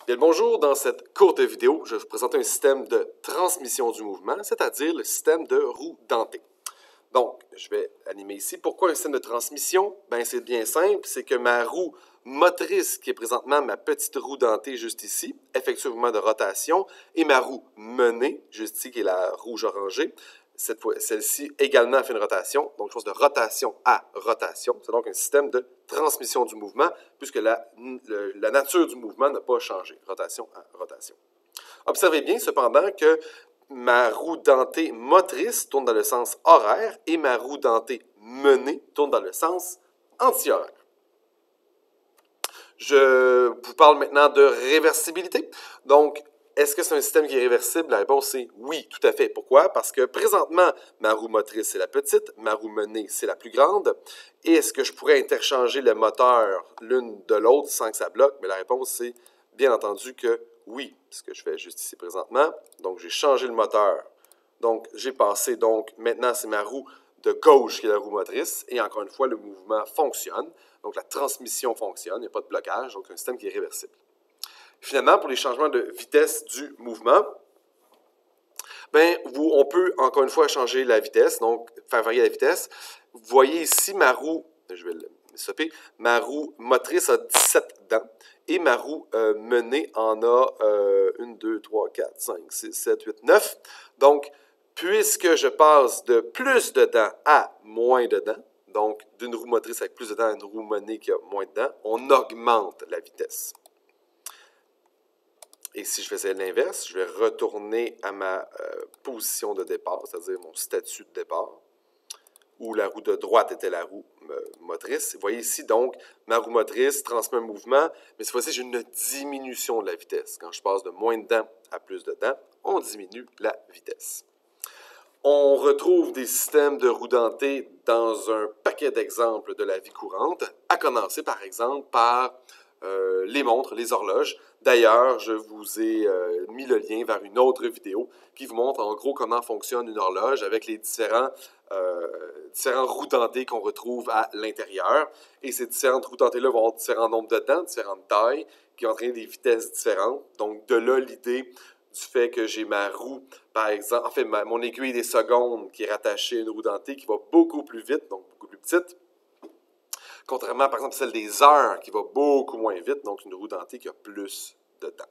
Bien le bonjour, dans cette courte vidéo, je vais vous présenter un système de transmission du mouvement, c'est-à-dire le système de roue dentée. Donc, je vais animer ici. Pourquoi un système de transmission? Bien, c'est bien simple, c'est que ma roue motrice, qui est présentement ma petite roue dentée juste ici, effectue un mouvement de rotation, et ma roue menée, juste ici, qui est la rouge orangée, celle-ci également fait une rotation, donc chose de rotation à rotation. C'est donc un système de transmission du mouvement, puisque la nature du mouvement n'a pas changé, rotation à rotation. Observez bien cependant que ma roue dentée motrice tourne dans le sens horaire et ma roue dentée menée tourne dans le sens anti-horaire. Je vous parle maintenant de réversibilité. Donc, est-ce que c'est un système qui est réversible? La réponse est oui, tout à fait. Pourquoi? Parce que présentement, ma roue motrice, c'est la petite, ma roue menée, c'est la plus grande. Et est-ce que je pourrais interchanger le moteur l'une de l'autre sans que ça bloque? Mais la réponse, c'est bien entendu que oui, ce que je fais juste ici présentement. Donc, j'ai changé le moteur. Donc, j'ai passé, maintenant, c'est ma roue de gauche qui est la roue motrice. Et encore une fois, le mouvement fonctionne. Donc, la transmission fonctionne, il n'y a pas de blocage. Donc, un système qui est réversible. Finalement, pour les changements de vitesse du mouvement, on peut encore une fois changer la vitesse, donc faire varier la vitesse. Vous voyez ici ma roue, je vais le stopper, ma roue motrice a 17 dents et ma roue menée en a 1, 2, 3, 4, 5, 6, 7, 8, 9. Donc, puisque je passe de plus de dents à moins de dents, donc d'une roue motrice avec plus de dents à une roue menée qui a moins de dents, on augmente la vitesse. Et si je faisais l'inverse, je vais retourner à ma position de départ, c'est-à-dire mon statut de départ, où la roue de droite était la roue motrice. Vous voyez ici, donc, ma roue motrice transmet un mouvement, mais cette fois-ci, j'ai une diminution de la vitesse. Quand je passe de moins de dents à plus de dents, on diminue la vitesse. On retrouve des systèmes de roues dentées dans un paquet d'exemples de la vie courante, à commencer par exemple par les montres, les horloges. D'ailleurs, je vous ai mis le lien vers une autre vidéo qui vous montre en gros comment fonctionne une horloge avec les différents roues dentées qu'on retrouve à l'intérieur. Et ces différentes roues dentées-là vont avoir différents nombres de dents, différentes tailles, qui entraînent des vitesses différentes. Donc, de là, l'idée du fait que j'ai ma roue, par exemple, en fait, mon aiguille des secondes qui est rattachée à une roue dentée qui va beaucoup plus vite, donc beaucoup plus petite, contrairement, par exemple, à celle des heures qui va beaucoup moins vite, donc une roue dentée qui a plus de dents.